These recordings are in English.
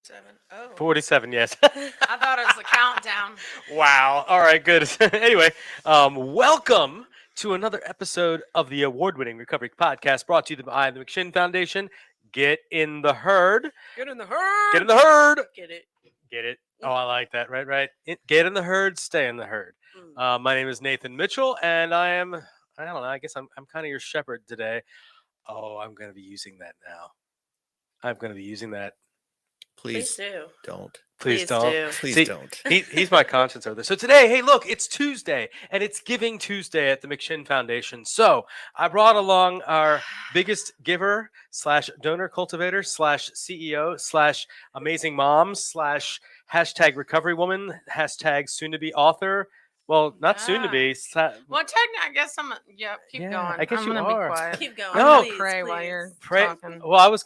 47. Oh. 47, yes. I thought it was the countdown. Wow. All right, good. Anyway, welcome to another episode of the award-winning Recovery Podcast brought to you by the McShin Foundation. Get in the herd. Get in the herd. Get in the herd. Get it. Get it. Oh, I like that. Right. Get in the herd, stay in the herd. My name is Nathan Mitchell, and I don't know, I guess I'm kind of your shepherd today. Oh, I'm going to be using that now. I'm going to be using that. Please do. Don't. Please don't. Do. Please See, don't. He's my conscience over there. So today, hey, look, it's Tuesday, and it's Giving Tuesday at the McShin Foundation. So I brought along our biggest giver / donor cultivator / CEO / amazing mom / hashtag recovery woman # soon to be author. Well, not soon to be. Well, technically, I guess I'm. Keep Yeah, going. I guess I'm you gonna are. be quiet. Keep going. I'm No. gonna pray while you're Pray. talking. Well,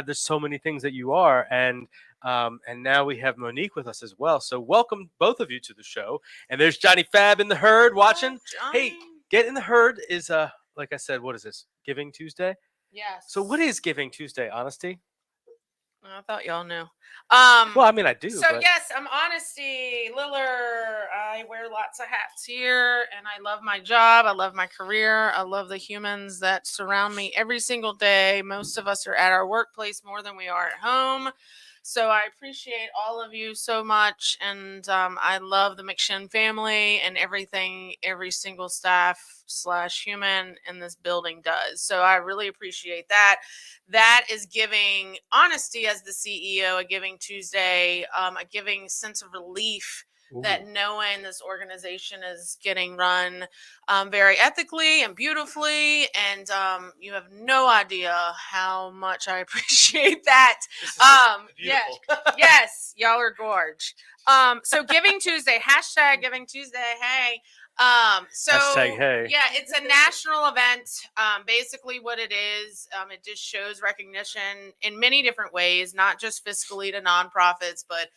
there's so many things that you are, and now we have Monique with us as well. So welcome both of you to the show. And there's Johnny Fab in the herd watching. Oh, Hey, Johnny. Get in the herd is like I said, what is this? Giving Tuesday. Yes. So what is Giving Tuesday? Honesty. I thought y'all knew. Well, I mean, I do. So but... yes, I'm Honesty Liller. I wear lots of hats here, and I love my job. I love my career. I love the humans that surround me every single day. Most of us are at our workplace more than we are at home. So I appreciate all of you so much, and I love the McShin family and everything every single staff / human in this building does. So I really appreciate that. That is giving Honesty as the CEO, a Giving Tuesday, a giving sense of relief. Ooh. That knowing this organization is getting run very ethically and beautifully, and you have no idea how much I appreciate that. Yes, y'all are gorge. So Giving Tuesday, hashtag Giving Tuesday. Hey. So Hashtag hey. Yeah, it's a national event. Basically what it is, it just shows recognition in many different ways, not just fiscally to nonprofits, but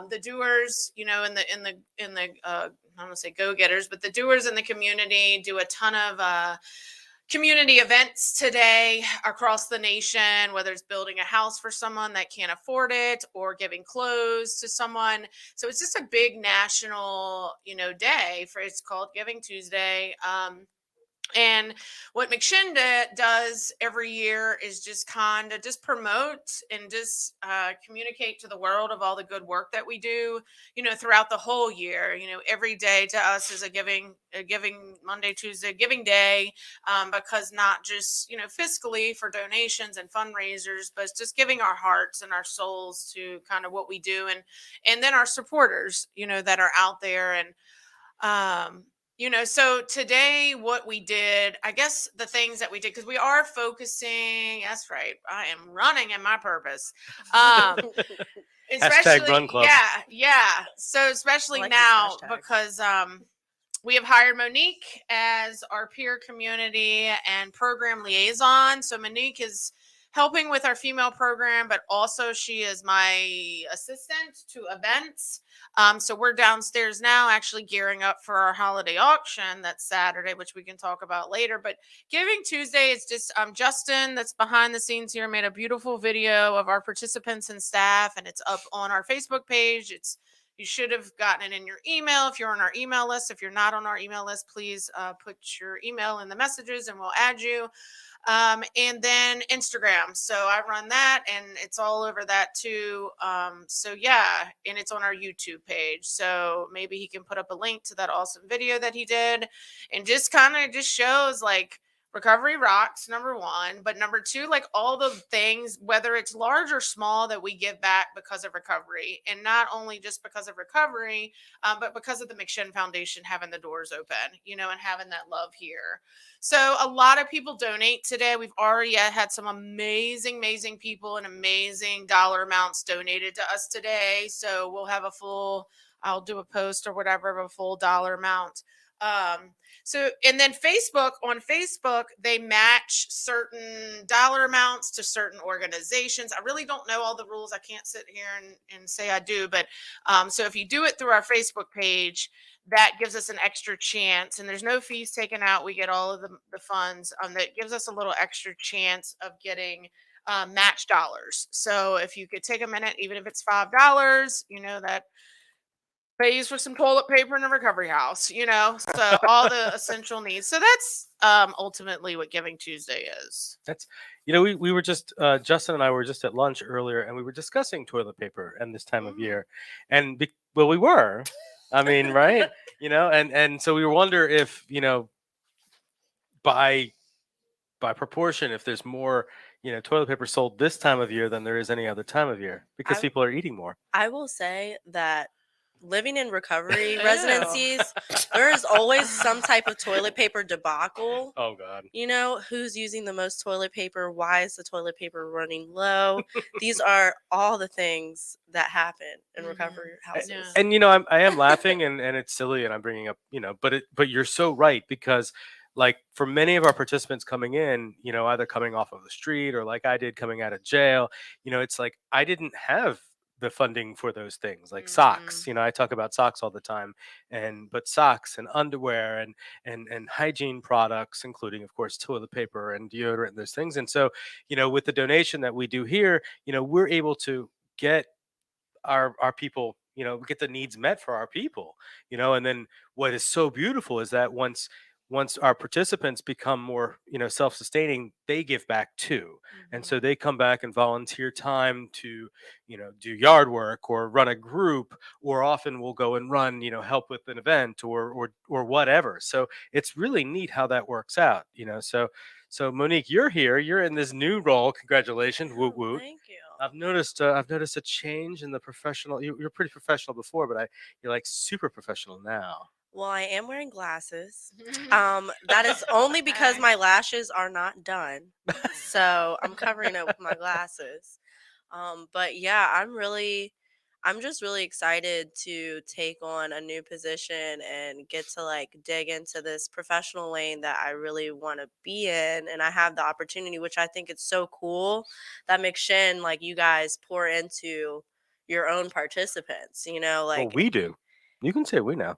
the doers, in the I don't want to say go-getters, but the doers in the community do a ton of community events today across the nation, whether it's building a house for someone that can't afford it or giving clothes to someone. So it's just a big national, day it's called Giving Tuesday. And what McShin does every year is just kind of just promote and just communicate to the world of all the good work that we do, throughout the whole year. Every day to us is a giving Monday, Tuesday, giving day, because not just, fiscally for donations and fundraisers, but it's just giving our hearts and our souls to kind of what we do. And then our supporters, that are out there. And, so today what we did, I guess the things that we did, because we are focusing, that's right, I am running in my purpose. Hashtag Run Club. Yeah. So especially like now, this hashtag. because we have hired Monique as our peer community and program liaison. So Monique is helping with our female program, but also she is my assistant to events. So we're downstairs now actually gearing up for our holiday auction that's Saturday, which we can talk about later. But Giving Tuesday is just Justin, that's behind the scenes here, made a beautiful video of our participants and staff, and it's up on our Facebook page. You should have gotten it in your email if you're on our email list. If you're not on our email list, please put your email in the messages and we'll add you. And then Instagram. So I run that and it's all over that too. So yeah, and it's on our YouTube page. So maybe he can put up a link to that awesome video that he did and just kind of just shows like recovery rocks, number one, but number two, like all the things, whether it's large or small, that we give back because of recovery, and not only just because of recovery, but because of the McShin Foundation having the doors open, and having that love here. So a lot of people donate today. We've already had some amazing people and amazing dollar amounts donated to us today. So we'll have I'll do a post or whatever of a full dollar amount. And then on Facebook, they match certain dollar amounts to certain organizations. I really don't know all the rules. I can't sit here and say I do, but, so if you do it through our Facebook page, that gives us an extra chance, and there's no fees taken out. We get all of the funds, that gives us a little extra chance of getting, match dollars. So if you could take a minute, even if it's $5, that pays for some toilet paper in a recovery house, so all the essential needs. So that's ultimately what Giving Tuesday is. That's, we were just, Justin and I were just at lunch earlier, and we were discussing toilet paper and this time of year. And, well, we were, I mean, right? And so we wonder if, by proportion, if there's more, toilet paper sold this time of year than there is any other time of year, because people are eating more. I will say that living in recovery Ew. residencies, there is always some type of toilet paper debacle. Oh, God. Who's using the most toilet paper? Why is the toilet paper running low? These are all the things that happen in recovery houses. Yeah. And, I am laughing and it's silly, and I'm bringing up, but you're so right, because like for many of our participants coming in, either coming off of the street or like I did coming out of jail, it's like I didn't have the funding for those things, like socks. I talk about socks all the time, but socks and underwear and hygiene products, including of course toilet paper and deodorant and those things. And so, with the donation that we do here, we're able to get our people, get the needs met for our people, and then what is so beautiful is that once our participants become more, self-sustaining, they give back too. And so they come back and volunteer time to, do yard work or run a group, or often will go and run, help with an event or whatever. So it's really neat how that works out, So Monique, you're here. You're in this new role. Congratulations. Woot woot. Thank you. I've noticed a change in the professional. You're pretty professional before, but you're like super professional now. Well, I am wearing glasses. That is only because my lashes are not done. So I'm covering it with my glasses. But yeah, I'm just really excited to take on a new position and get to like dig into this professional lane that I really want to be in. And I have the opportunity, which I think it's so cool that McShin, like you guys pour into your own participants, Well, we do. You can say we now.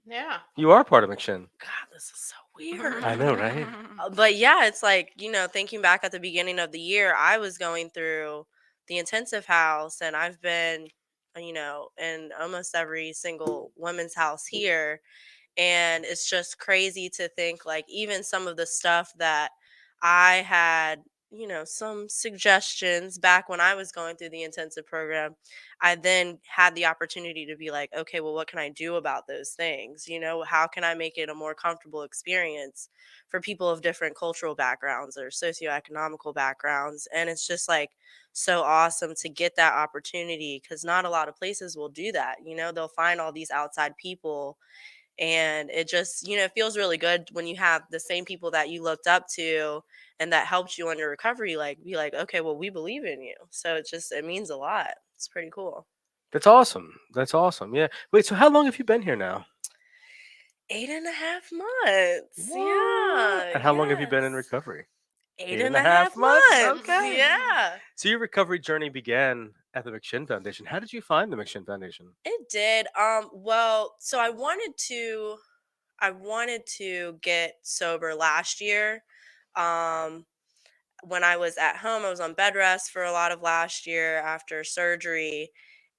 Yeah. You are part of McShin. God, this is so weird. I know, right? But yeah, it's like, thinking back at the beginning of the year, I was going through the intensive house, and I've been, in almost every single women's house here. And it's just crazy to think like even some of the stuff that I had, some suggestions back when I was going through the intensive program, I then had the opportunity to be like, okay, well, what can I do about those things? How can I make it a more comfortable experience for people of different cultural backgrounds or socioeconomical backgrounds? And it's just like so awesome to get that opportunity, because not a lot of places will do that. They'll find all these outside people, and it just, it feels really good when you have the same people that you looked up to and that helped you on your recovery, like be like, okay, well, we believe in you. So it means a lot. It's pretty cool. That's awesome. Yeah. Wait, so how long have you been here now? 8.5 months. Yeah. And how long have you been in recovery? 8.5 months. Okay. Yeah. So your recovery journey began at the McShin Foundation. How did you find the McShin Foundation? It did. Well, so I wanted to get sober last year. When I was at home, I was on bed rest for a lot of last year after surgery,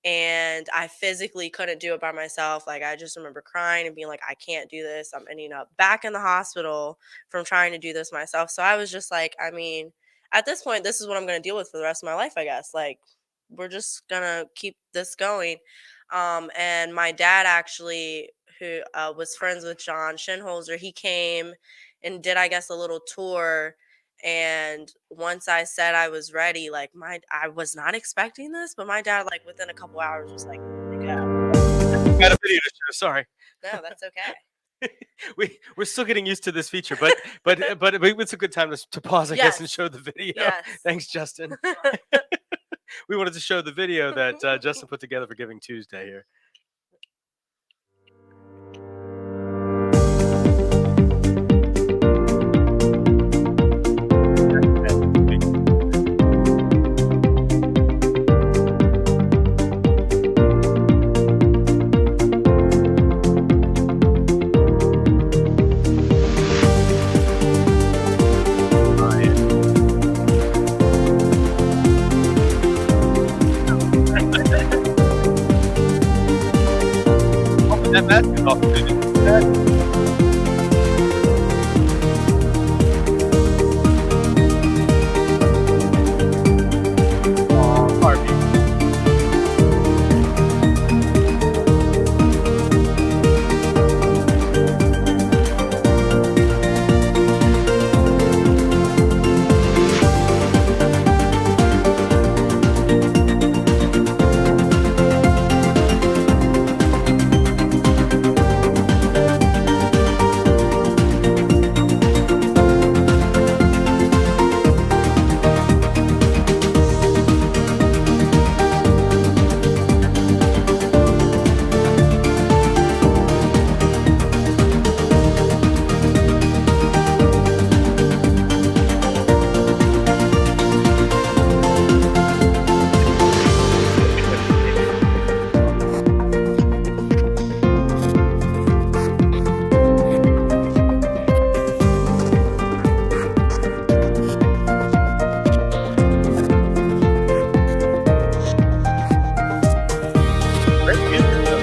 and I physically couldn't do it by myself. Like, I just remember crying and being like, I can't do this. I'm ending up back in the hospital from trying to do this myself. So I was just like, I mean, at this point, this is what I'm going to deal with for the rest of my life, I guess. Like, we're just going to keep this going. And my dad actually, who was friends with John Shinholzer, he came and did, I guess, a little tour. And once I said I was ready, like I was not expecting this, but my dad, like within a couple hours, was like, "Here we go." Got a video to show. Sorry. No, that's okay. We're still getting used to this feature, but it's a good time to pause, I guess, and show the video. Yes. Thanks, Justin. We wanted to show the video that Justin put together for Giving Tuesday here. That is also good. Harvey. Great music, though.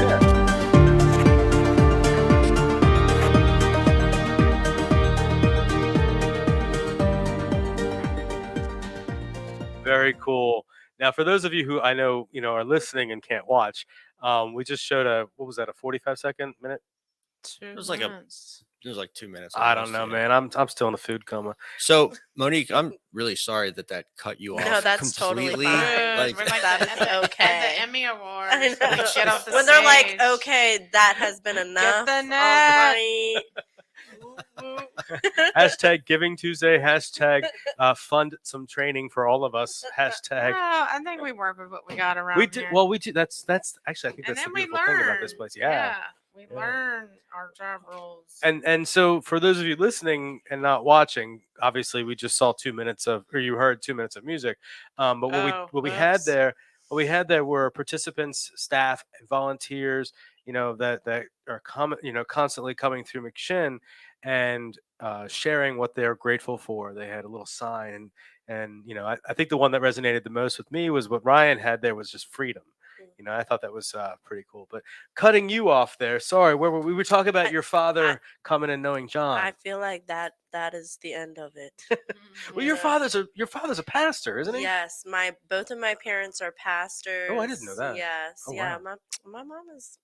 Yeah. Very cool. Now, for those of you who I know, are listening and can't watch, we just showed what was that, a 45-second minute? Two was like a- minutes. It was like 2 minutes. I don't almost, know, yeah. man. I'm still in a food coma. So, Monique, I'm really sorry that cut you off. No, that's totally completely. fine. Good. Like, We're like That the, is at the okay. Emmy Awards. I when they know. get off the When they're like, stage. okay, that has been enough. the All net. right. Hashtag Giving Tuesday. Hashtag fund some training for all of us. Hashtag. Oh, I think we work with what we got around We do here. well. We do. That's actually I think and that's then the we beautiful learn. thing about this place. Yeah. We Yeah. learn our job roles. And so for those of you listening and not watching, obviously we just saw 2 minutes or you heard 2 minutes of music. But what we had oops. there, were participants, staff, and volunteers, that are constantly coming through McShin and sharing what they're grateful for. They had a little sign, and I think the one that resonated the most with me was what Ryan had there was just freedom. I thought that was pretty cool. But cutting you off there, sorry, where we were talking about your father coming and knowing John. I feel like that is the end of it. Well, your father's a pastor, isn't he? Yes, both of my parents are pastors. Oh, I didn't know that. Yes, Oh, yeah. wow. My mom is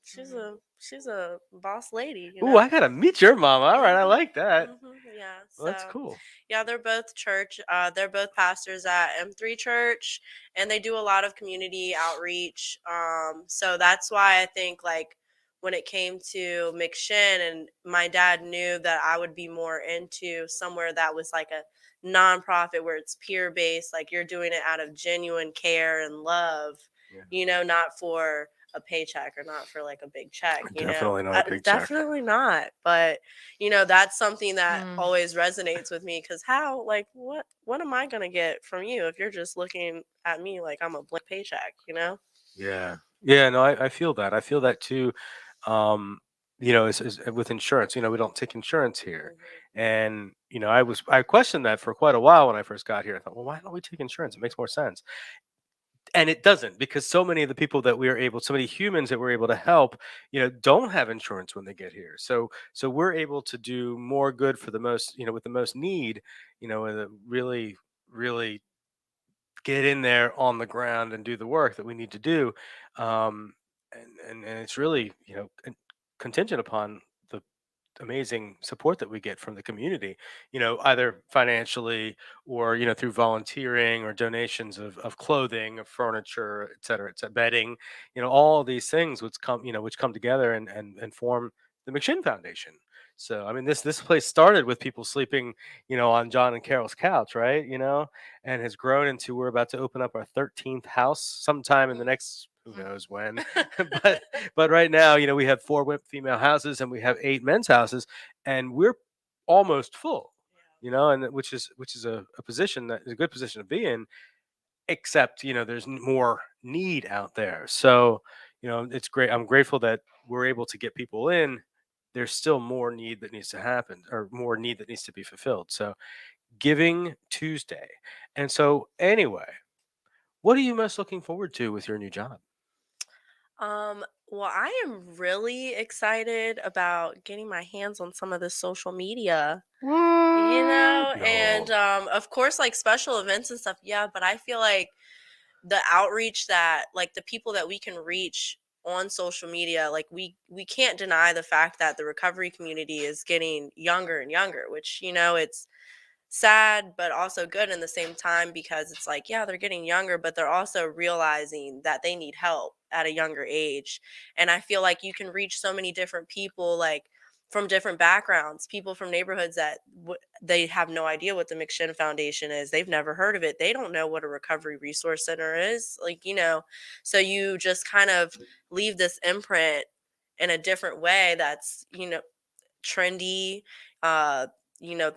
she's a boss lady. Ooh, I gotta meet your mama. All right, I like that. Yeah, Well, that's so, cool. Yeah, they're both church. They're both pastors at M3 Church, and they do a lot of community outreach. So that's why I think like when it came to McShin, and my dad knew that I would be more into somewhere that was like a nonprofit where it's peer based, like you're doing it out of genuine care and love. Yeah. Not for a paycheck or not for like a big check. Definitely not a big check. Definitely not. But that's something that always resonates with me because what am I gonna get from you if you're just looking at me like I'm a blank paycheck? Yeah. Yeah. No, I feel that. I feel that too. As with insurance, we don't take insurance here. And, I questioned that for quite a while when I first got here. I thought, well, why don't we take insurance? It makes more sense. And it doesn't, because so many of the people that so many humans that we're able to help, don't have insurance when they get here. So we're able to do more good for the most, with the most need, and really, really get in there on the ground and do the work that we need to do. And it's really, contingent upon the amazing support that we get from the community, either financially or, through volunteering or donations of clothing, of furniture, et cetera, bedding, all these things which come together and form the McShin Foundation. So, I mean, this place started with people sleeping, on John and Carol's couch, right? And has grown into, we're about to open up our 13th house sometime in the next, who knows when, but right now, we have 4 female houses and we have 8 men's houses, and we're almost full, and which is a position that is a good position to be in, except, there's more need out there. So, it's great. I'm grateful that we're able to get people in. There's still more need that needs to happen, or more need that needs to be fulfilled. So, Giving Tuesday. And so, anyway, what are you most looking forward to with your new job? Well, I am really excited about getting my hands on some of the social media, and No. of course, like special events and stuff. Yeah, but I feel like the outreach that, like, the people that we can reach on social media, like, we can't deny the fact that the recovery community is getting younger and younger, which, it's sad but also good in the same time, because it's like, yeah, they're getting younger, but they're also realizing that they need help at a younger age. And I feel like you can reach so many different people, like from different backgrounds, people from neighborhoods that they have no idea what the McShin Foundation is. They've never heard of it. They don't know what a recovery resource center is, like, so you just kind of leave this imprint in a different way that's, trendy, uh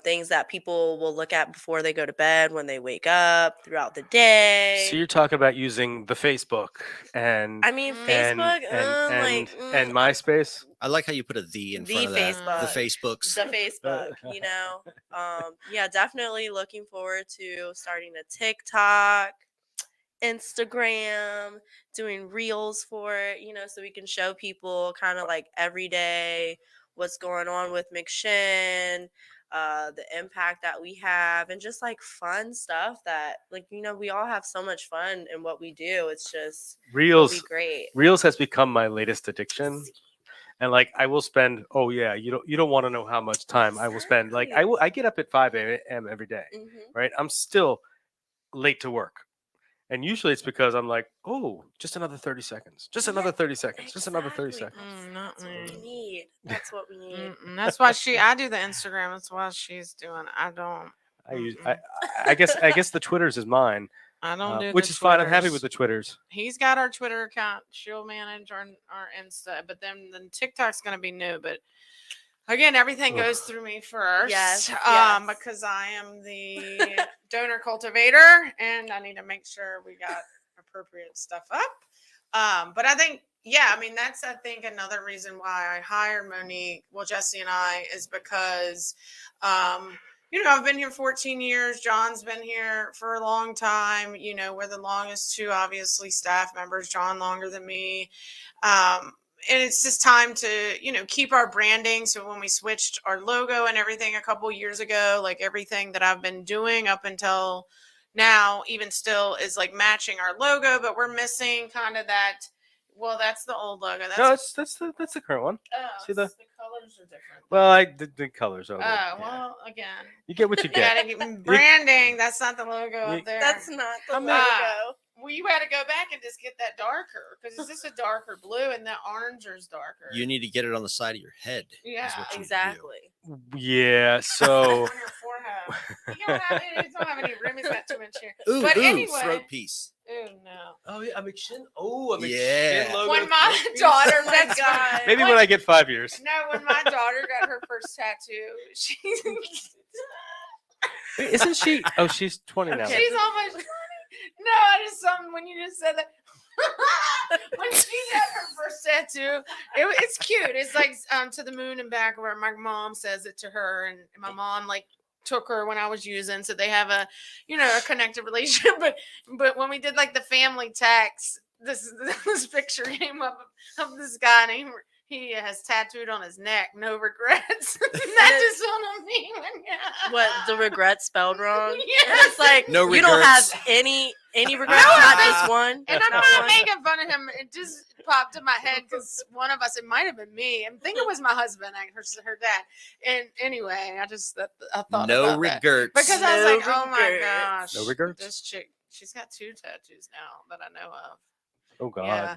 things that people will look at before they go to bed, when they wake up, throughout the day. So you're talking about using the Facebook and I mean, and Facebook, and MySpace. I like how you put a "the" in front the of that. The Facebook, Facebooks. the Facebook. Yeah, definitely looking forward to starting a TikTok, Instagram, doing reels for it, so we can show people kind of like every day what's going on with McShin, the impact that we have, and just like fun stuff that, like, we all have so much fun in what we do. It's just it'll be Reels great. Reels has become my latest addiction. And like I will spend, oh yeah, you don't want to know how much time I will spend. Like I get up at 5 a.m. every day, Mhm. right? I'm still late to work. And usually it's because I'm like, oh, just another 30 seconds. Just another 30 seconds. Just another 30 Exactly. seconds. Not That's what we me. need. That's what we need. That's why I do the Instagram. That's why she's doing. I don't. I use Mm-mm. I guess the Twitters is mine, I don't do which the is fine. I'm happy Twitters. with the Twitters. He's got our Twitter account. She'll manage our Insta, but then TikTok's gonna be new. But again, everything Ugh. goes through me first. Yes, Because I am the donor cultivator, and I need to make sure we got appropriate stuff up. But I think, yeah, I mean, that's, I think, another reason why I hired Monique, well, Jesse and I, is because, I've been here 14 years. John's been here for a long time. We're the longest two, obviously, staff members. John longer than me. And it's just time to, keep our branding. So when we switched our logo and everything a couple years ago, like everything that I've been doing up until now, even still, is like matching our logo, but we're missing kind of that. Well, that's the old logo. No, That's that's the current one. See the the colors are different. well, the colors are. Oh, Yeah. well, again, You get what you you gotta get. get branding. That's not the logo up there. That's not the I'm logo. not- Well, you had to go back and just get that darker, because is this a darker blue and the orange is darker? You need to get it on the side of your head. Yeah, is what you need to do. Exactly. Yeah. So on your forehead. You don't have any room. He's got too much hair. Ooh, But ooh, anyway, throat piece. oh no. oh yeah, a McShin. Oh, a McShin Yeah. logo. When my throat piece. daughter, Oh my that's God. Maybe when I get 5 years. No, when my daughter got her first tattoo, Isn't she? Oh, she's 20 now. Okay. she's almost 20. No, I just something when you just said that. When she got her first tattoo, it's cute. It's like to the moon and back, where my mom says it to her, and my mom like took her when I was using, so they have a a connected relationship. But when we did like the family text, this picture came up of this guy, and he has tattooed on his neck, no regrets. That just on me. What, the regret spelled wrong? Yes. It's like, No you don't have regrets. any regrets, No, not but- just one. And I'm Not not one. making fun of him. It just popped in my head because one of us, it might have been me. I think it was my husband, her dad. And anyway, I thought No about that. regrets. Because I was No like, oh my regrets. gosh. No regrets? This chick, she's got 2 tattoos now that I know of. Oh God. Yeah.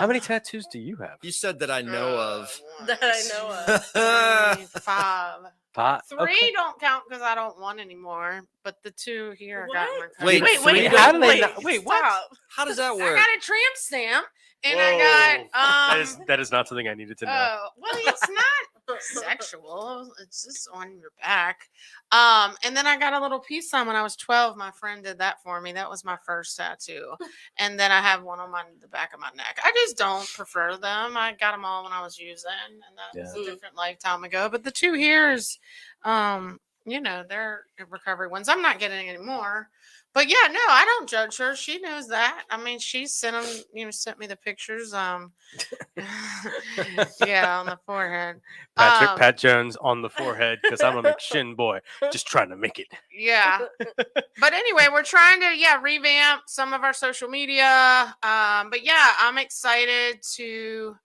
How many tattoos do you have? You said that I know of. That I know of. 5. 5. 3 don't count because I don't want anymore. But the 2 here I got in my car. Wait, Wait, three wait, how do they wait, not- wait, what? stop. How does that I work? got a tramp stamp, and Whoa. I got that is not something I needed to know. Oh, well, it's not sexual. It's just on your back. And then I got a little peace sign when I was 12. My friend did that for me. That was my first tattoo. And then I have one on the back of my neck. I just don't prefer them. I got them all when I was using, and that was a Yeah. different lifetime ago. But the 2 here is, they're recovery ones. I'm not getting any more. But yeah, no, I don't judge her. She knows that. I mean, she sent them, sent me the pictures. Yeah, on the forehead. Pat Jones on the forehead because I'm a McShin boy, just trying to make it. Yeah. But anyway, we're trying to revamp some of our social media. But yeah, I'm excited to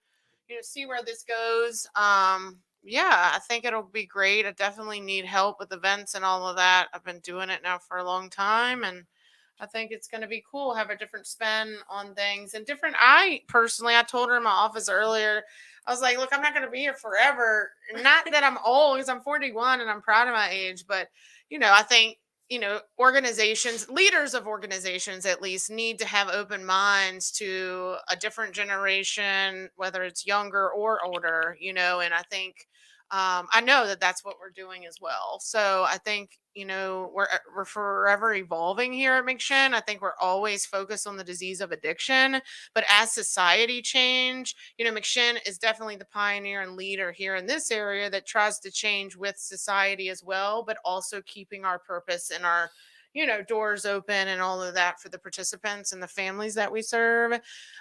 see where this goes. Yeah, I think it'll be great. I definitely need help with events and all of that. I've been doing it now for a long time, and I think it's going to be cool. Have a different spin on things and different. I told her in my office earlier, I was like, look, I'm not going to be here forever. Not that I'm old, because I'm 41 and I'm proud of my age, but I think organizations, leaders of organizations at least, need to have open minds to a different generation, whether it's younger or older, and I think I know that that's what we're doing as well. So I think we're forever evolving here at McShin. I think we're always focused on the disease of addiction, but as society change, McShin is definitely the pioneer and leader here in this area that tries to change with society as well, but also keeping our purpose and our doors open and all of that for the participants and the families that we serve.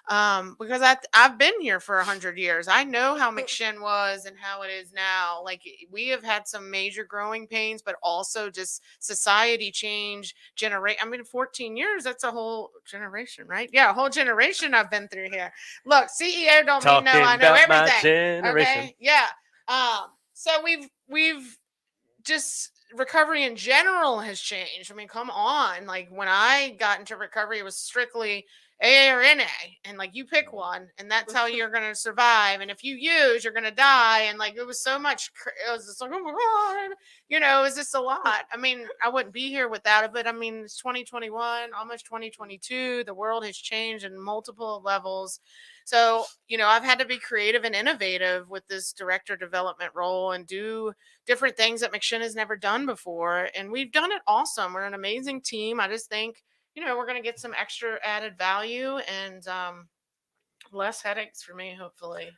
Because I've been here for 100 years. I know how McShin was and how it is now. Like, we have had some major growing pains, but also just society change, 14 years, that's a whole generation, right? Yeah, a whole generation I've been through here. Look, CEO don't mean no, I know about my everything. generation. Okay? Yeah. So we've just, recovery in general has changed. I mean, come on. Like, when I got into recovery, it was strictly AA or NA, and like, you pick one, and that's how you're going to survive. And if you use, you're going to die. And like, it was so much, it was just like, oh my God, it was just a lot. I mean, I wouldn't be here without it, but I mean, it's 2021, almost 2022. The world has changed in multiple levels. So, I've had to be creative and innovative with this director development role and do different things that McShin has never done before. And we've done it awesome. We're an amazing team. I just think, we're going to get some extra added value and less headaches for me, hopefully.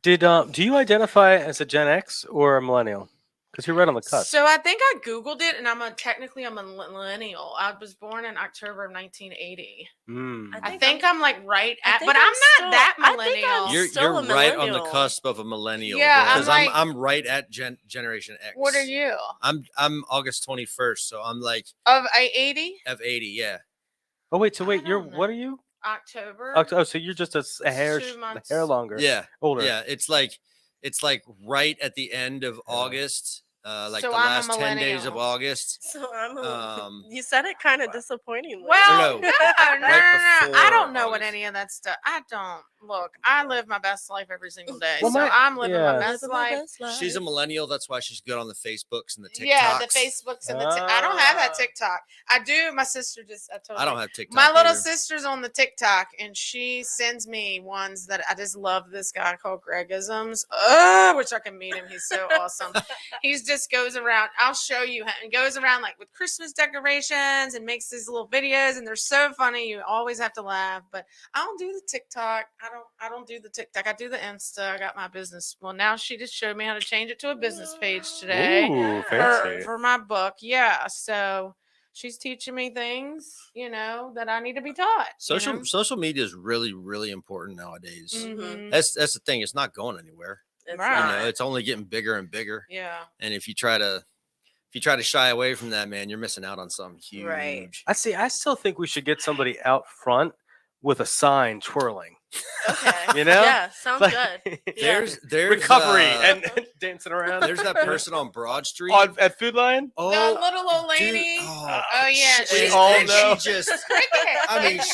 Do you identify as a Gen X or a millennial? Because you're right on the cusp. So I think I Googled it, and technically I'm a millennial. I was born in October of 1980. I think I'm like right at, but I'm not that millennial. You're right on the cusp of a millennial. Yeah, because I'm right at Generation X. What are you? I'm August 21st, so I'm like of 80. Of 80, yeah. Oh wait, what are you? October. Oh, so you're just a hair longer. Yeah, older. Yeah, it's like right at the end of August. Like so the I'm last 10 days of August. So I'm you said it kind of disappointingly. Well, no. I don't know August. what any of that stuff. I don't. Look, I live my best life every single day. Well, so I'm living my best Living my life. best life. She's a millennial. That's why she's good on the Facebooks and the TikToks. Yeah, the Facebooks and the I don't have that TikTok. I do. My sister I don't have TikTok. My little either. sister's on the TikTok, and she sends me ones that I just love. This guy called Gregisms. Which I can meet him. He's so awesome. He's just goes around. I'll show you him. And goes around like with Christmas decorations and makes these little videos, and they're so funny. You always have to laugh. But I don't do the TikTok. I don't do the TikTok. I do the Insta. I got my business. Well, now she just showed me how to change it to a business page today. Ooh, fancy. For my book. Yeah. So she's teaching me things, that I need to be taught. Social media is really, really important nowadays. Mm-hmm. That's the thing. It's not going anywhere. Right. It's only getting bigger and bigger. Yeah. And if you try to shy away from that, man, you're missing out on something huge. Right. I still think we should get somebody out front with a sign twirling. Okay. Yeah, sounds like, good. Yeah. There's recovery and dancing around. There's that person on Broad Street at Food Lion. The little old lady. Dude, oh yeah. We all know. She just.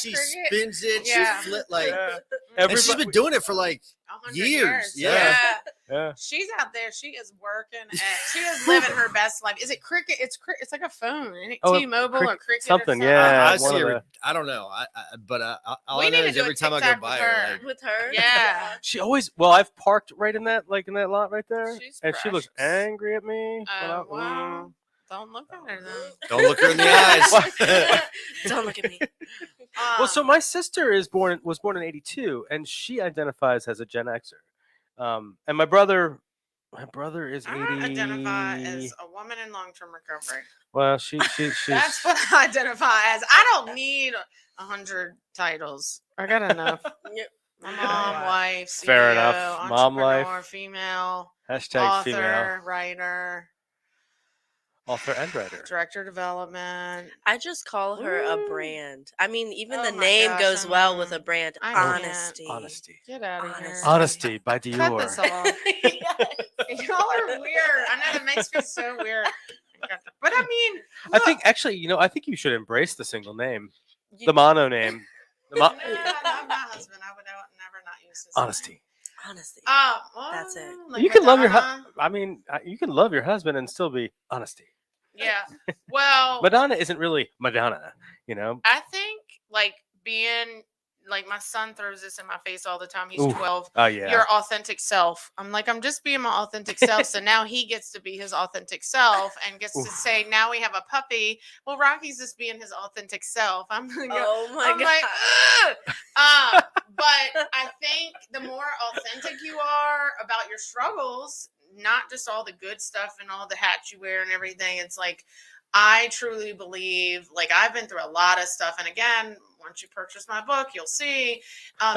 She spins it. Yeah. She flip like. Yeah. And she's been doing it for like 100 years. Yeah. Yeah. She's out there. She is working. She is living her best life. Is it Cricket? It's like a phone. Isn't it T-Mobile or Cricket? Something. Or Yeah. I see her. I don't know. But all I know is every time I go by her, like, With her. Yeah. She always. Well, I've parked right in that lot right there, She's and she looks precious. angry at me. Wow. Don't look at her then. don't look her in the eyes. Don't look at me. Well, so my sister was born in '82, and she identifies as a Gen Xer. And my brother, My brother is 80. I identify as a woman in long-term recovery. Well, she's. That's what I identify as. I don't need 100 titles. I got enough. Yep. My mom, wife, CEO, Fair enough. Mom, entrepreneur, life. female, Hashtag author, female. writer, Author and writer. director of development. I just call her a Woo. brand. I mean, even Oh the my name gosh, goes I well with know. a brand. I can't. Honesty. Honesty. Get out of here. Honesty. Honesty by Dior. Cut this off. Yes. Y'all are weird. I know that makes me so weird. But I mean, I think look. actually, I think you should embrace the single name, You- the mono name. The No, not my husband. I would never not use his honesty. Honesty. Well, That's it. like You can love your. Madonna. I mean, you can love your husband and still be honesty. Yeah. Well, Madonna isn't really Madonna, I think like being like my son throws this in my face all the time. He's Ooh, 12. Oh yeah. Your authentic self. I'm like, I'm just being my authentic self. So now he gets to be his authentic self and gets to Oof. say, now we have a puppy. Well, Rocky's just being his authentic self. I'm like, Oh my I'm god. like, ugh. But I think the more authentic you are about your struggles, not just all the good stuff and all the hats you wear and everything, it's like, I truly believe, like, I've been through a lot of stuff. And again, once you purchase my book, you'll see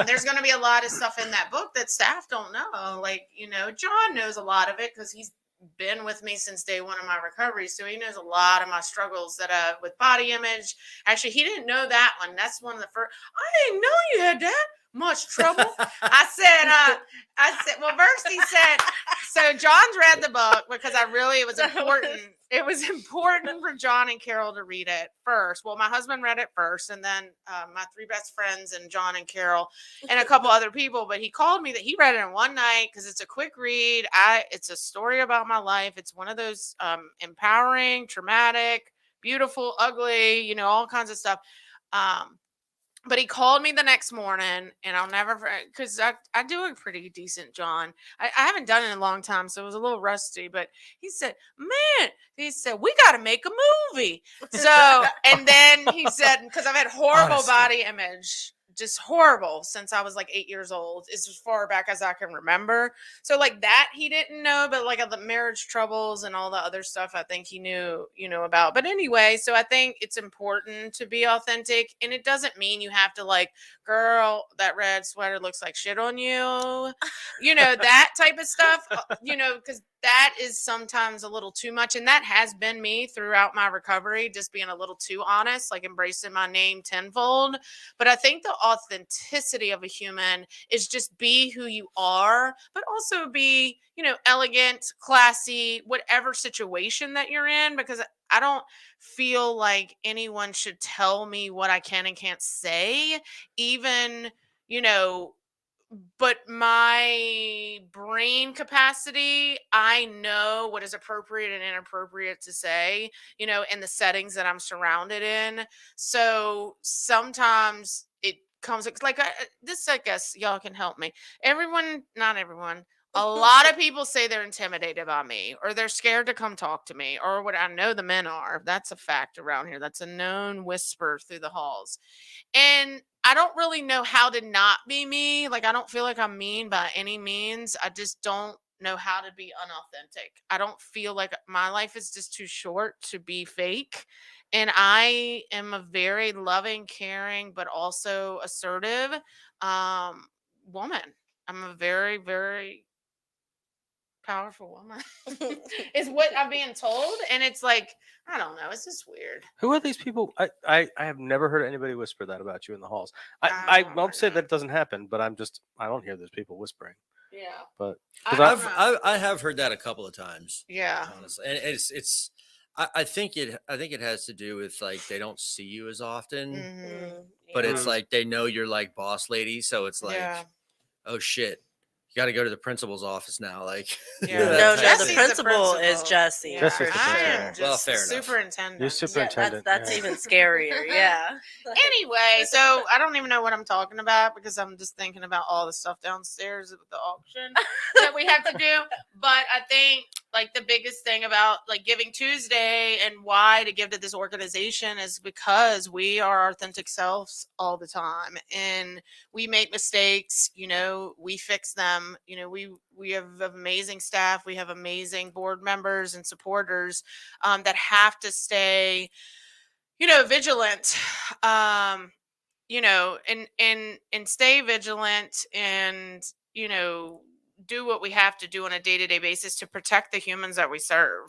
there's going to be a lot of stuff in that book that staff don't know. Like, John knows a lot of it because he's been with me since day one of my recovery. So he knows a lot of my struggles that with body image. Actually, he didn't know that one. That's one of the first. I didn't know you had that much trouble. I said, well, first he said, so John's read the book because it was important. It was important for John and Carol to read it first. Well, my husband read it first, and then my three best friends and John and Carol and a couple other people. But he called me that he read it in one night because it's a quick read. It's a story about my life. It's one of those empowering, traumatic, beautiful, ugly, all kinds of stuff. But he called me the next morning, and I'll never forget because I do a pretty decent John. I haven't done it in a long time, so it was a little rusty. But he said, "Man," he said, "we got to make a movie." So, and then he said, because I've had horrible Honesty. body image, just horrible since I was like 8 years old. It's as far back as I can remember. So like that he didn't know, but like the marriage troubles and all the other stuff I think he knew, about. But anyway, so I think it's important to be authentic, and it doesn't mean you have to like, girl, that red sweater looks like shit on you. That type of stuff, because that is sometimes a little too much. And that has been me throughout my recovery, just being a little too honest, like embracing my name tenfold. But I think the authenticity of a human is just be who you are, but also be, elegant, classy, whatever situation that you're in, because I don't feel like anyone should tell me what I can and can't say, even, but my brain capacity, I know what is appropriate and inappropriate to say, in the settings that I'm surrounded in. So sometimes it comes like this, I guess y'all can help me. Not everyone. A lot of people say they're intimidated by me, or they're scared to come talk to me, or what I know the men are. That's a fact around here. That's a known whisper through the halls. And I don't really know how to not be me. Like, I don't feel like I'm mean by any means. I just don't know how to be unauthentic. I don't feel like my life is just too short to be fake. And I am a very loving, caring, but also assertive woman. I'm a very, very powerful woman is what I'm being told. And it's like, I don't know. It's just weird. Who are these people? I have never heard anybody whisper that about you in the halls. I don't won't say know. that it doesn't happen, but I don't hear those people whispering. Yeah. But I 'cause don't know. I have heard that a couple of times. Yeah. Honestly, and it's I think it has to do with like they don't see you as often, Mhm. but Yeah. it's like they know you're like boss lady, so it's like, Yeah. oh shit, you got to go to the principal's office now. Like, Yeah. that No, type no, of the thing. principal is Jesse. Yeah. Jesse's the I principal. am just Well, fair enough. superintendent. You're superintendent. That's yeah. even scarier. Yeah. Anyway, so I don't even know what I'm talking about because I'm just thinking about all the stuff downstairs at the auction that we have to do. But I think like the biggest thing about like Giving Tuesday and why to give to this organization is because we are our authentic selves all the time, and we make mistakes, we fix them. We have amazing staff, we have amazing board members and supporters that have to stay, vigilant, and stay vigilant, and do what we have to do on a day-to-day basis to protect the humans that we serve.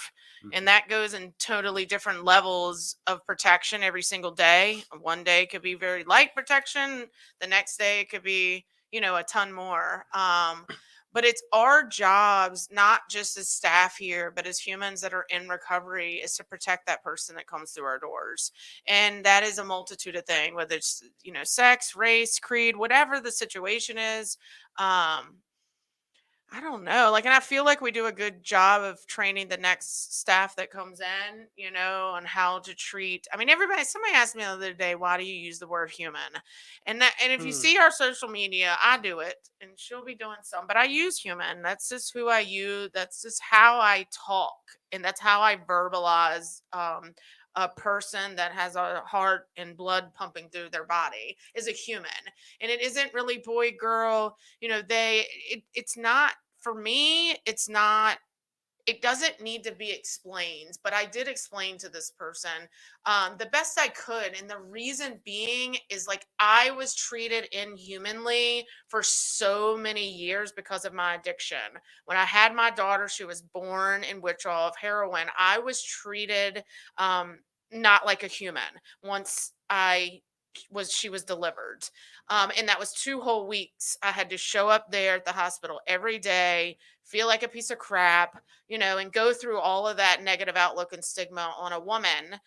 And that goes in totally different levels of protection every single day. One day could be very light protection, the next day it could be a ton more. But it's our jobs, not just as staff here, but as humans that are in recovery, is to protect that person that comes through our doors. And that is a multitude of things, whether it's, sex, race, creed, whatever the situation is. I don't know. Like, and I feel like we do a good job of training the next staff that comes in, on how to treat. I mean, somebody asked me the other day, why do you use the word human? And if you see our social media, I do it, and she'll be doing some, but I use human. That's just who I use. That's just how I talk. And that's how I verbalize, a person that has a heart and blood pumping through their body is a human. And it isn't really boy, girl, it's not, for me, it doesn't need to be explained, but I did explain to this person the best I could. And the reason being is, like, I was treated inhumanly for so many years because of my addiction. When I had my daughter, she was born in withdrawal of heroin. I was treated not like a human once she was delivered. And that was 2 whole weeks. I had to show up there at the hospital every day, feel like a piece of crap, and go through all of that negative outlook and stigma on a woman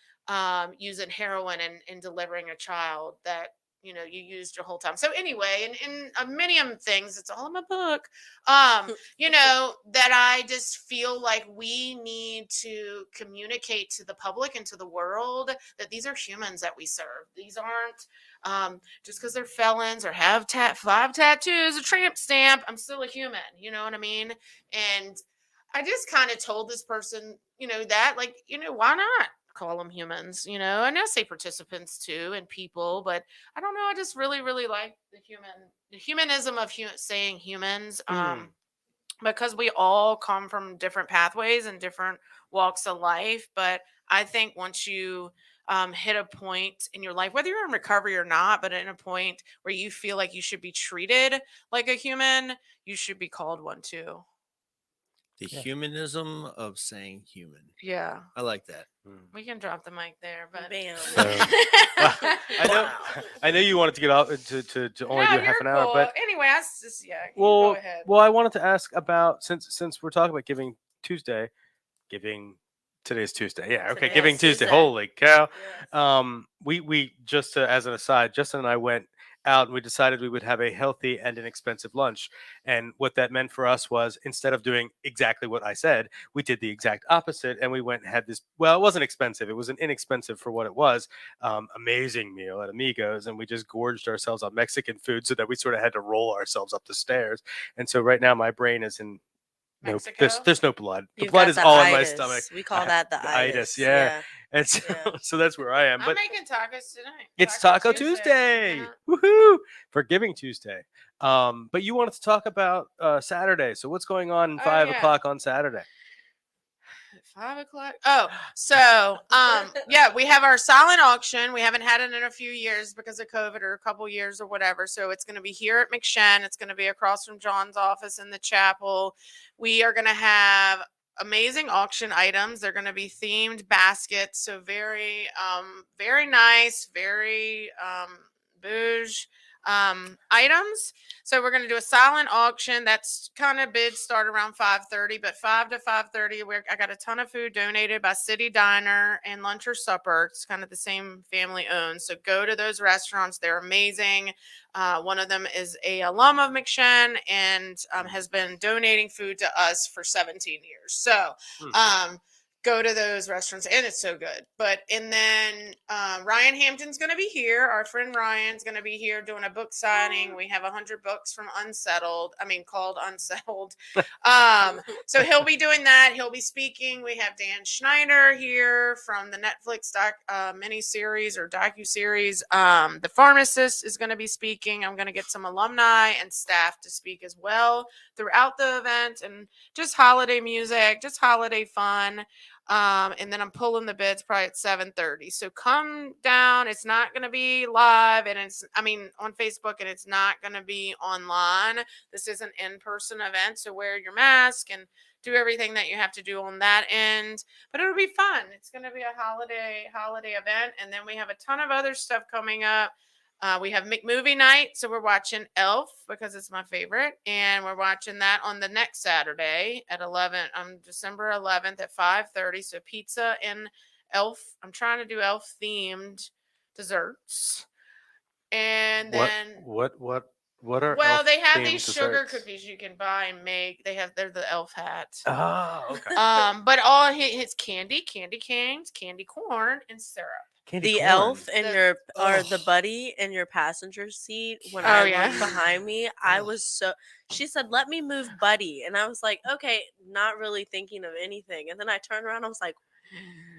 using heroin and delivering a child that, you used your whole time. So anyway, and many things, it's all in my book, that I just feel like we need to communicate to the public and to the world that these are humans that we serve. These aren't just because they're felons or have 5 tattoos, a tramp stamp. I'm still a human. You know what I mean? And I just kind of told this person, that, like, why not call them humans? And I say participants too, and people, but I don't know. I just really, really like the humanism of saying humans, because we all come from different pathways and different walks of life. But I think once you hit a point in your life, whether you're in recovery or not, but in a point where you feel like you should be treated like a human, you should be called one too. The humanism of saying human. Yeah. I like that. We can drop the mic there, but Bam. I know you wanted to get off to only do half an hour, but anyway, I just go ahead. Well, I wanted to ask about, since we're talking about Giving Tuesday, today's Tuesday, yeah, okay, Today Giving is Tuesday, Tuesday. holy cow! Yes. We just as an aside, Justin and I went out and we decided we would have a healthy and inexpensive lunch. And what that meant for us was, instead of doing exactly what I said, we did the exact opposite. And we went and had this, well, it wasn't expensive. It was an inexpensive for what it was, amazing meal at Amigos. And we just gorged ourselves on Mexican food so that we sort of had to roll ourselves up the stairs. And so right now my brain is in, Mexico? there's no blood. The You've blood got is the all in my itis. stomach. We call that the itis. Yeah. And so, Yeah. so that's where I am. I'm But making tacos tonight. it's Taco Tuesday. Yeah. Woohoo! For Giving Tuesday. But you wanted to talk about Saturday. So what's going on 5 o'clock on Saturday? 5 o'clock. Oh, so yeah, we have our silent auction. We haven't had it in a few years because of COVID, or a couple years or whatever. So it's going to be here at McShen. It's going to be across from John's office in the chapel. We are going to have amazing auction items. They're going to be themed baskets, so very very nice, very bouge items. So we're going to do a silent auction. That's kind of bids start around 5:30, but 5 to 5:30, I got a ton of food donated by City Diner and Lunch or Supper. It's kind of the same family owned. So go to those restaurants. They're amazing. One of them is a alum of McShen and has been donating food to us for 17 years. So go to those restaurants, and it's so good. And then Ryan Hampton's going to be here. Our friend Ryan's going to be here doing a book signing. We have 100 books from called Unsettled. So he'll be doing that. He'll be speaking. We have Dan Schneider here from the Netflix miniseries or docuseries. The Pharmacist is going to be speaking. I'm going to get some alumni and staff to speak as well throughout the event, and just holiday music, just holiday fun. And then I'm pulling the bids probably at 7:30. So come down. It's not going to be live, and on Facebook, and it's not going to be online. This is an in-person event. So wear your mask and do everything that you have to do on that end, but it'll be fun. It's going to be a holiday event. And then we have a ton of other stuff coming up. We have McMovie night, so we're watching Elf because it's my favorite, and we're watching that on the next Saturday at December 11th at 5:30. So pizza and Elf. I'm trying to do Elf themed desserts, and then what are well, elf they have themed these sugar desserts? cookies you can buy and make. They're the Elf hat. Oh, okay. But all his candy canes, candy corn, and syrup. Candy The corn. elf in The- the buddy in your passenger seat. When Oh, I yeah. looked behind me, I was so. She said, "Let me move, buddy," and I was like, "Okay," not really thinking of anything. And then I turned around, I was like,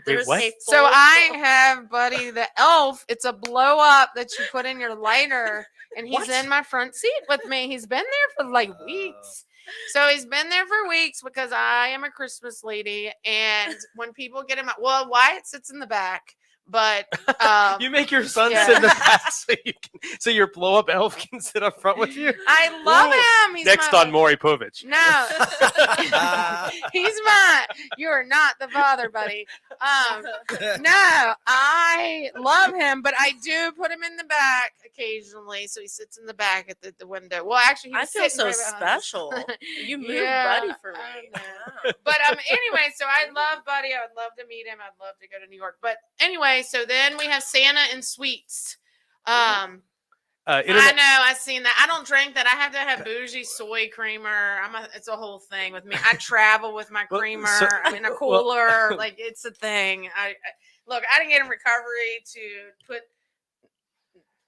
"There's what? a So full- I have Buddy the Elf. It's a blow up that you put in your lighter, and he's What? in my front seat with me. He's been there for like weeks. So he's been there for weeks because I am a Christmas lady, and when people get him, Wyatt sits in the back, but You make your son yeah. sit in the back so your blow up elf can sit up front with you. I love Ooh. him. He's Next my, on Maury Povich. No, he's my. You are not the father, buddy. No, I love him, but I do put him in the back occasionally, so he sits in the back at the window. Well, actually, he I was feel sitting so right behind us. special. You moved Yeah, buddy for me. I know. Wow. But anyway, so I love Buddy. I would love to meet him. I'd love to go to New York. But anyway, so then we have Santa and sweets. I know, I've seen that. I don't drink that. I have to have bougie soy creamer. It's a whole thing with me. I travel with my Well, creamer. so- I'm in a cooler. Like, it's a thing. Look, I didn't get in recovery to put.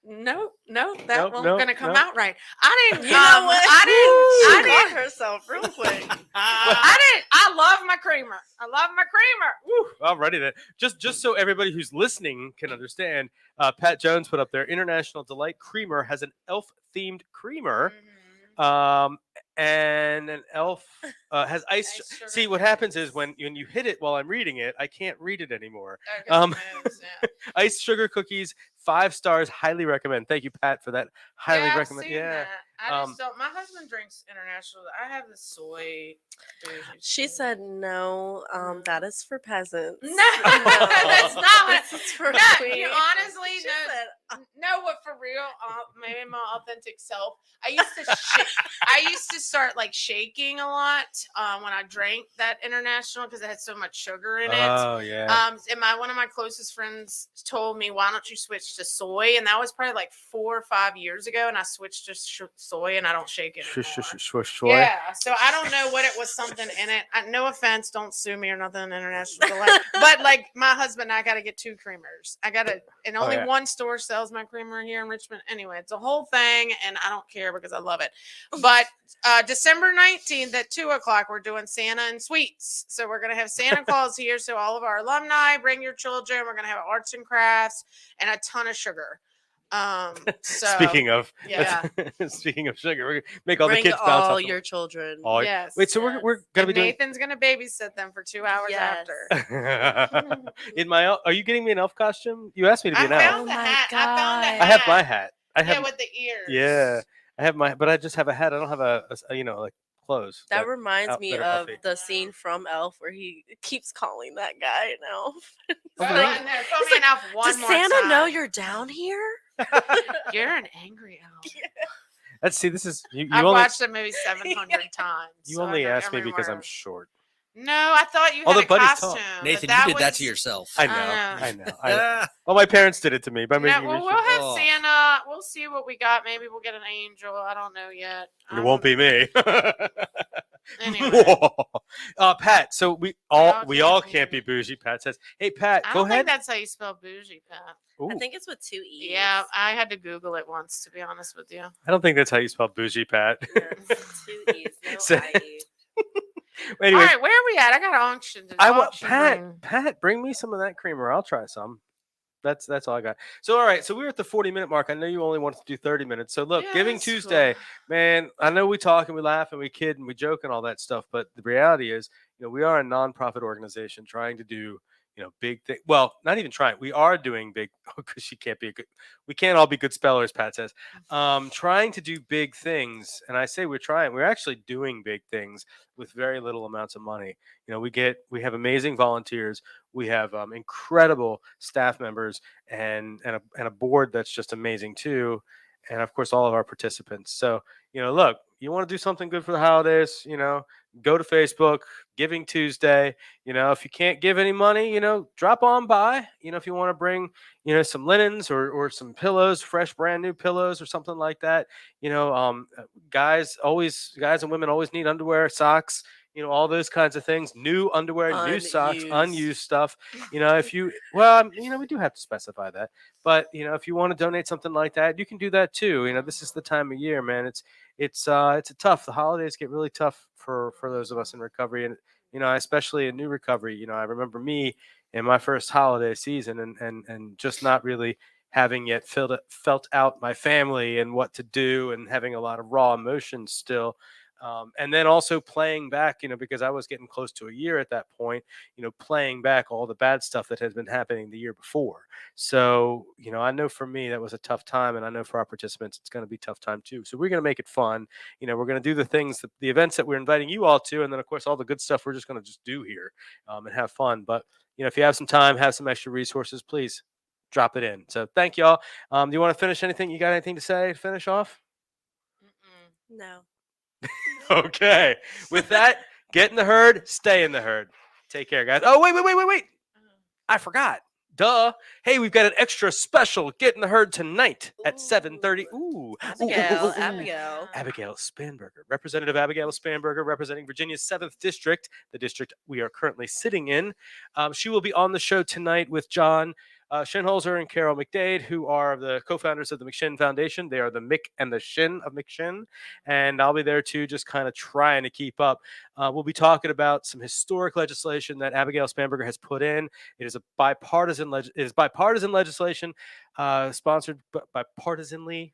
No, that won't gonna come out right. I didn't. You know what? I She caught didn't. herself real quick. I love my creamer. I love my creamer. Woo, alrighty then. Just so everybody who's listening can understand, Pat Jones put up there. International Delight Creamer has an elf themed creamer, and an elf has ice. Ice sugar. See, what happens is when you hit it while I'm reading it, I can't read it anymore. Okay, Um, moves, yeah. Ice sugar cookies, 5 stars, highly recommend. Thank you, Pat, for that. Highly I've recommend. seen Yeah. that. I just don't. My husband drinks international. I have the soy. She said, "No, that is for peasants." No, that's not what. This is for No, queens." you honestly She no. said, No, what for real? Maybe my authentic self. I used to start like shaking a lot when I drank that international because it had so much sugar in it. Oh yeah. And one of my closest friends told me, "Why don't you switch to soy?" And that was probably like 4 or 5 years ago. And I switched to soy, and I don't shake it anymore. Yeah, so I don't know what it was. Something in it. No offense, don't sue me or nothing. International Delight, but like my husband, I got to get 2 creamers. And only one store sells my creamer here in Richmond. Anyway, it's a whole thing, and I don't care because I love it. But December 19th at 2:00, we're doing Santa and sweets. So we're gonna have Santa Claus here. So all of our alumni, bring your children. We're gonna have arts and crafts and a ton of sugar. So Speaking of speaking of sugar, we're gonna make all "Bring the kids bounce all off your children." yes. Wait, so yes. we're gonna be doing Nathan's gonna babysit them for 2 hours Yes. after. in my are you getting me an elf costume? You asked me to be I an elf. found the Oh my hat. I found the God. hat. I have my hat. I have with the ears. yeah. I have but I just have a hat. I don't have a like clothes. That reminds me that are of puffy. the scene from Elf where he keeps calling that guy an elf. Throw Okay. me in there. Throw me an elf one Does more Santa time. know you're down here? You're an angry elf. Let's see. This is you I've only watched the movie 700 times. you so I only know asked me every because I'm word. short. No, I thought you had Although a Buddy's tall. costume. but Nathan, that you did that was- to yourself. I know. I I know. Well, my parents did it to me by No, making me well, we'll short. have Oh. Santa. We'll see what we got. Maybe we'll get an angel. I don't know yet. It won't be me. Anyway, Pat. So we all all can't can't be. be bougie. Pat says, "Hey, Pat, I go don't ahead." think that's how you spell bougie, Pat. I Ooh, think it's with 2 E's. Yeah, I had to Google it once, to be honest with you. I don't think that's how you spell bougie, Pat. Yeah, it's 2 E's, no So- IE. All Anyways, right, where are we at? I got auction. I want auction Pat. ring. Pat, bring me some of that creamer. I'll try some. That's all I got. So all right, so we're at the 40-minute mark. I know you only wanted to do 30 minutes. So look, Yeah, Giving that's cool. Tuesday, man. I know we talk and we laugh and we kid and we joke and all that stuff, but the reality is, we are a nonprofit organization trying to do, big thing. Well, not even trying. We are doing big because she can't be a good. We can't all be good spellers, Pat says. Trying to do big things, and I say we're trying. We're actually doing big things with very little amounts of money. We have amazing volunteers. We have incredible staff members and a board that's just amazing too, and of course all of our participants. So look, you want to do something good for the holidays, go to Facebook, Giving Tuesday. If you can't give any money, drop on by. If you want to bring some linens or some pillows, fresh brand new pillows or something like that. Guys and women always need underwear, socks, all those kinds of things. New underwear, new socks, unused stuff. If you, well, we do have to specify that. But if you want to donate something like that, you can do that too. This is the time of year, man. It's a tough. The holidays get really tough for those of us in recovery, and especially in new recovery. I remember me in my first holiday season, and just not really having yet felt out my family and what to do, and having a lot of raw emotions still. And then also playing back, because I was getting close to a year at that point, playing back all the bad stuff that had been happening the year before. So, I know for me that was a tough time, and I know for our participants it's going to be a tough time too. So we're going to make it fun. We're going to do the things, the events that we're inviting you all to, and then of course all the good stuff we're just going to just do here and have fun. But if you have some time, have some extra resources, please drop it in. So thank y'all. Do you want to finish anything? You got anything to say to finish off? No. Okay. With that, get in the herd, stay in the herd. Take care, guys. Oh, wait. I forgot. Duh. Hey, we've got an extra special Get in the Herd tonight at 7:30. Ooh. Abigail Spanberger. Representative Abigail Spanberger, representing Virginia's 7th District, the district we are currently sitting in. She will be on the show tonight with John Shinholzer and Carol McDade, who are the co-founders of the McShin Foundation. They are the Mick and the Shin of McShin. And I'll be there too, just kind of trying to keep up. We'll be talking about some historic legislation that Abigail Spanberger has put in. It is a bipartisan legislation sponsored bipartisanly.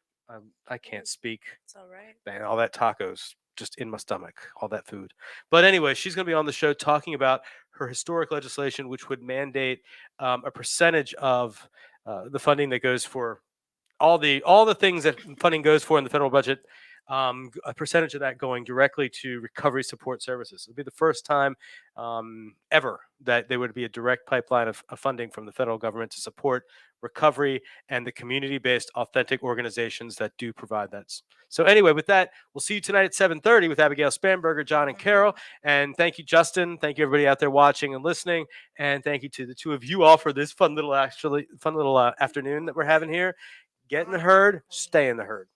I can't speak. It's all right. Man, all that tacos just in my stomach, all that food. But anyway, she's going to be on the show talking about her historic legislation, which would mandate a percentage of the funding that goes for all the things that funding goes for in the federal budget. A percentage of that going directly to recovery support services. It'll be the first time ever that there would be a direct pipeline of funding from the federal government to support recovery and the community-based authentic organizations that do provide that. So anyway, with that, we'll see you tonight at 7:30 with Abigail Spanberger, John, and Carol. And thank you, Justin. Thank you, everybody out there watching and listening. And thank you to the two of you all for this fun little afternoon that we're having here. Get in the herd, stay in the herd.